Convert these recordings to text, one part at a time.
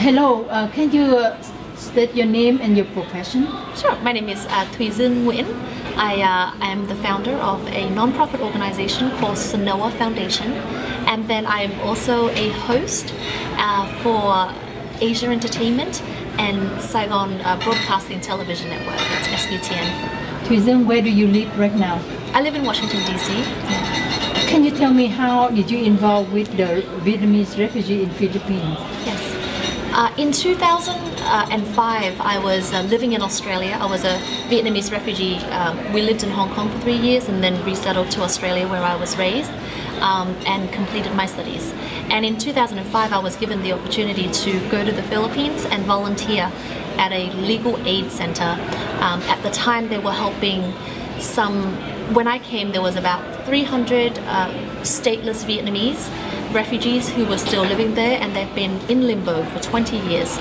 Hello, can you state your name and your profession? Sure. My name is Dương Nguyễn. I am the founder of a non-profit organization called Senhoa Foundation, and then I am also a host for Asia Entertainment and Saigon Broadcasting Television Network. That's SBTN. Thuy, where do you live right now? I live in Washington D.C. Can you tell me how did you involve with the Vietnamese refugee in Philippines? Yes. In 2005, I was living in Australia. I was a Vietnamese refugee. We lived in Hong Kong for 3 years and then resettled to Australia where I was raised and completed my studies. And in 2005, I was given the opportunity to go to the Philippines and volunteer at a legal aid center. At the time, they were helping when I came, there was about 300 stateless Vietnamese refugees who were still living there, and they've been in limbo for 20 years.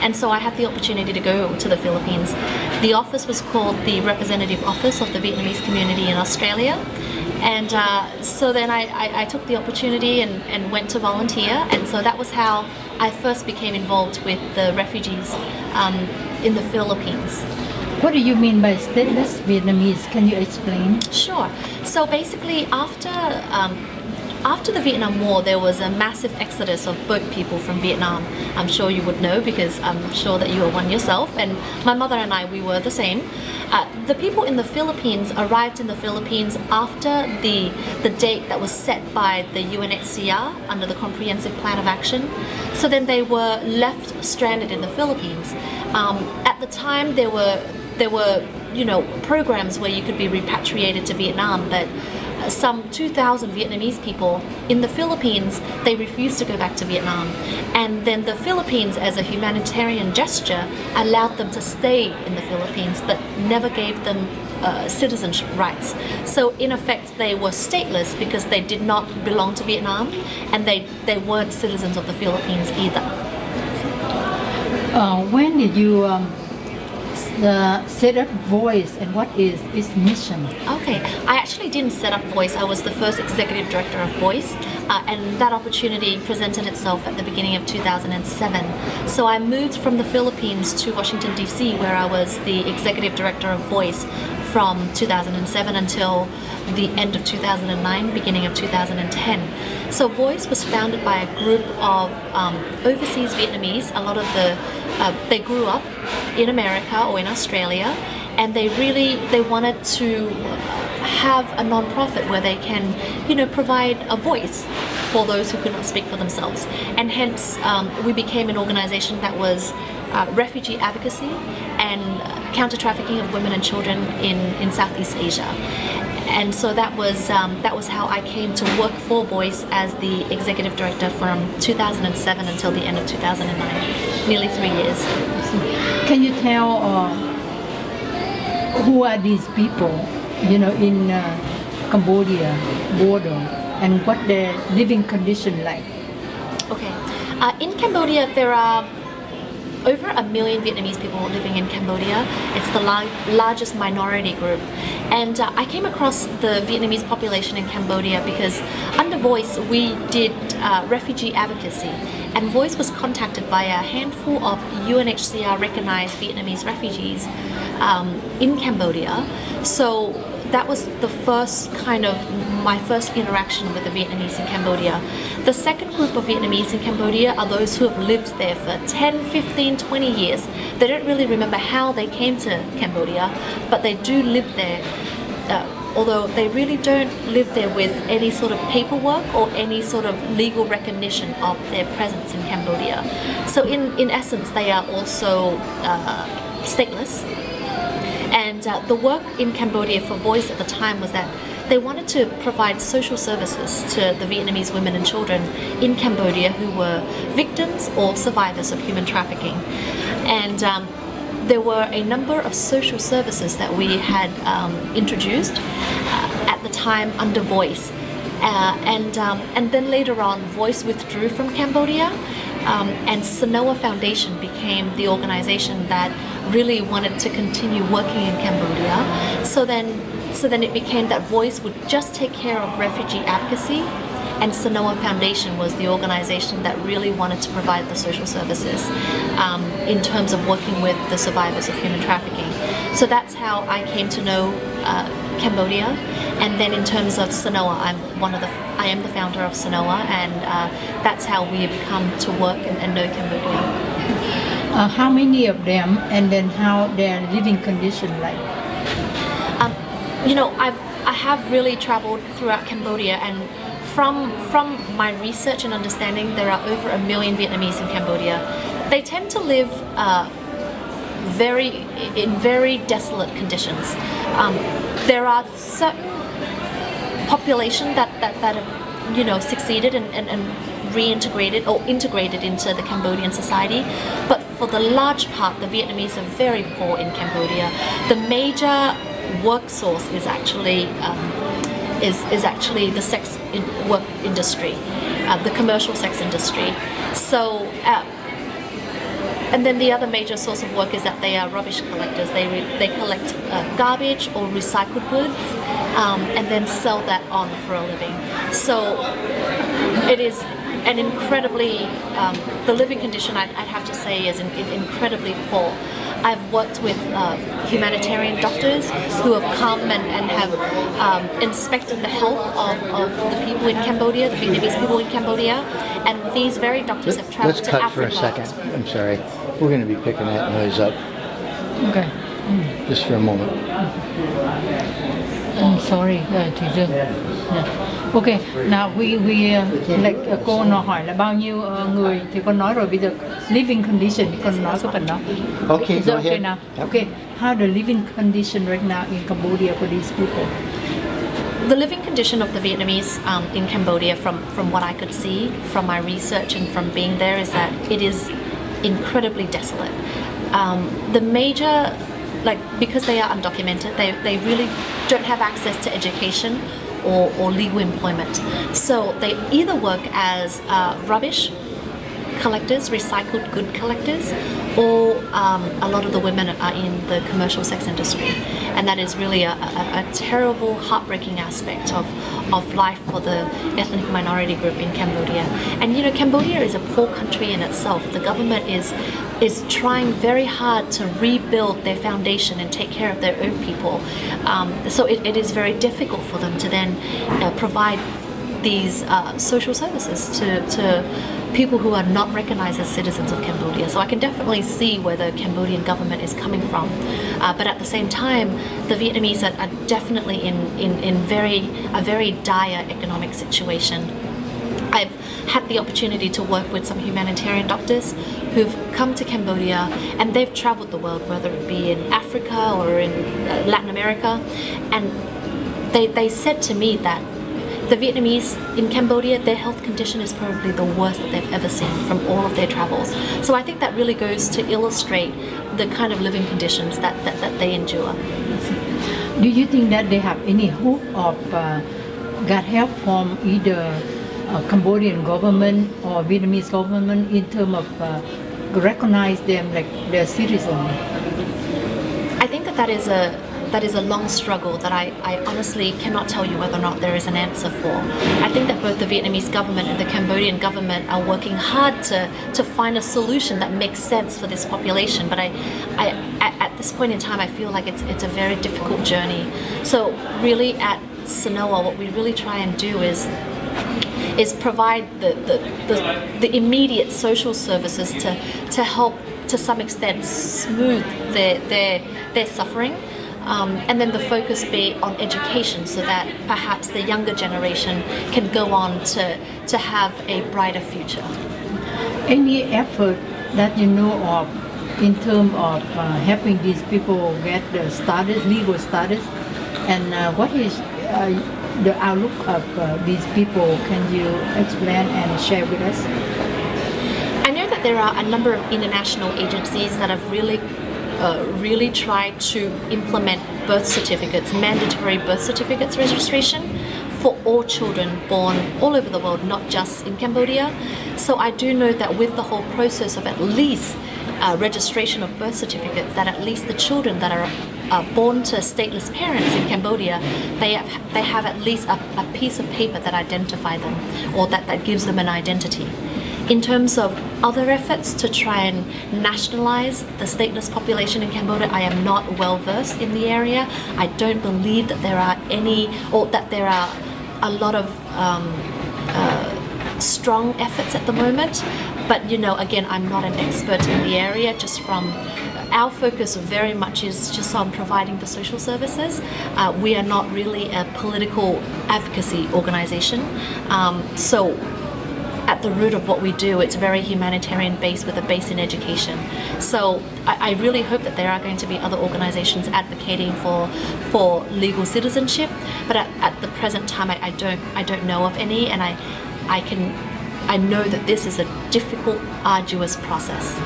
And so I had the opportunity to go to the Philippines. The office was called the Representative Office of the Vietnamese Community in Australia. And so then I took the opportunity and went to volunteer. And so that was how I first became involved with the refugees in the Philippines. What do you mean by stateless Vietnamese? Can you explain? Sure. So basically, after the Vietnam War, there was a massive exodus of boat people from Vietnam. I'm sure you would know because I'm sure that you were one yourself, and my mother and I, we were the same. The people in the Philippines arrived in the Philippines after the date that was set by the UNHCR under the Comprehensive Plan of Action. So then they were left stranded in the Philippines. At the time, there were programs where you could be repatriated to Vietnam, but some 2,000 Vietnamese people in the Philippines, they refused to go back to Vietnam. And then the Philippines, as a humanitarian gesture, allowed them to stay in the Philippines, but never gave them citizenship rights. So in effect, they were stateless because they did not belong to Vietnam, and they weren't citizens of the Philippines either. When did you set up Voice, and what is its mission? Okay, I actually didn't set up Voice. I was the first executive director of Voice, and that opportunity presented itself at the beginning of 2007. So I moved from the Philippines to Washington D.C, where I was the executive director of Voice from 2007 until the end of 2009, beginning of 2010. So Voice was founded by a group of overseas Vietnamese. A lot of they grew up in America or in Australia, and they wanted to have a non-profit where they can, provide a voice for those who could not speak for themselves. And hence, we became an organization that was refugee advocacy and counter-trafficking of women and children in Southeast Asia. And so that was how I came to work for Voice as the executive director from 2007 until the end of 2009, nearly 3 years. Can you tell who are these people, in Cambodia border, and what their living condition like? Okay, in Cambodia there are over 1 million Vietnamese people living in Cambodia. It's the largest minority group. And I came across the Vietnamese population in Cambodia because under Voice we did refugee advocacy. And Voice was contacted by a handful of UNHCR recognized Vietnamese refugees in Cambodia. So that was my first interaction with the Vietnamese in Cambodia. The second group of Vietnamese in Cambodia are those who have lived there for 10, 15, 20 years. They don't really remember how they came to Cambodia, but they do live there, although they really don't live there with any sort of paperwork or any sort of legal recognition of their presence in Cambodia. So in essence, they are also stateless. And the work in Cambodia for Voice at the time was that they wanted to provide social services to the Vietnamese women and children in Cambodia who were victims or survivors of human trafficking. And there were a number of social services that we had introduced at the time under Voice. And then later on, Voice withdrew from Cambodia, and Senhoa Foundation became the organization that really wanted to continue working in Cambodia. So then it became that Voice would just take care of refugee advocacy and Senhoa Foundation was the organization that really wanted to provide the social services in terms of working with the survivors of human trafficking. So that's how I came to know Cambodia, and then in terms of Senhoa, I am the founder of Senhoa, and that's how we've come to work and know Cambodia. How many of them, and then how their living condition like? I have really traveled throughout Cambodia, and from my research and understanding, there are over 1 million Vietnamese in Cambodia. They tend to live in very desolate conditions. There are certain population that have succeeded and reintegrated or integrated into the Cambodian society, but for the large part, the Vietnamese are very poor in Cambodia. The major work source is actually the work industry, the commercial sex industry. So. And then the other major source of work is that they are rubbish collectors. They collect garbage or recycled goods and then sell that on for a living. So it is an incredibly, the living condition I'd have to say is incredibly poor. I've worked with humanitarian doctors who have come and have inspected the health of the people in Cambodia, the Vietnamese people in Cambodia, and these very doctors have traveled to Africa. Let's cut for a second. I'm sorry. We're going to be picking that noise up. Okay. Just for a moment. I'm sorry, Thủy Dương. Okay, now we cô nó hỏi là bao nhiêu người thì con nói rồi, bây giờ living condition thì con nói cái phần đó. Okay, go ahead. Now. Okay, how the living condition right now in Cambodia for these people? The living condition of the Vietnamese in Cambodia, from what I could see from my research and from being there, is that it is incredibly desolate. The major, because they are undocumented, they really don't have access to education or legal employment. So they either work as rubbish collectors, recycled good collectors, or a lot of the women are in the commercial sex industry. And that is really a terrible, heartbreaking aspect of life for the ethnic minority group in Cambodia. And Cambodia is a poor country in itself. The government is trying very hard to rebuild their foundation and take care of their own people. So it is very difficult for them to then provide these social services to people who are not recognized as citizens of Cambodia. So I can definitely see where the Cambodian government is coming from. But at the same time, the Vietnamese are definitely in a very dire economic situation. I've had the opportunity to work with some humanitarian doctors who've come to Cambodia, and they've traveled the world, whether it be in Africa or in Latin America, and they said to me that the Vietnamese in Cambodia, their health condition is probably the worst that they've ever seen from all of their travels. So I think that really goes to illustrate the kind of living conditions that they endure. Do you think that they have any hope of get help from either Cambodian government or Vietnamese government in terms of recognize them like their citizen? I think that is a long struggle that I honestly cannot tell you whether or not there is an answer for. I think that both the Vietnamese government and the Cambodian government are working hard to find a solution that makes sense for this population. But at this point in time, I feel like it's a very difficult journey. So really at Senhoa, what we really try and do is provide the immediate social services to help to some extent smooth their suffering. And then the focus be on education, so that perhaps the younger generation can go on to have a brighter future. Any effort that you know of in terms of helping these people get the status, legal status, and what is the outlook of these people? Can you explain and share with us? I know that there are a number of international agencies that have really tried to implement birth certificates, mandatory birth certificates registration for all children born all over the world, not just in Cambodia. So I do know that with the whole process of at least registration of birth certificates, that at least the children that are born to stateless parents in Cambodia, they have at least a piece of paper that identify them, or that gives them an identity. In terms of other efforts to try and nationalize the stateless population in Cambodia, I am not well versed in the area. I don't believe that there are any, or that there are a lot of strong efforts at the moment. But again, I'm not an expert in the area. Just from our focus very much is just on providing the social services. We are not really a political advocacy organization. So at the root of what we do, it's very humanitarian based with a base in education. So I really hope that there are going to be other organizations advocating for legal citizenship, but at the present time I don't know of any, and I know that this is a difficult, arduous process.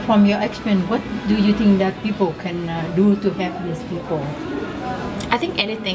From your experience, what do you think that people can do to help these people? I think anything.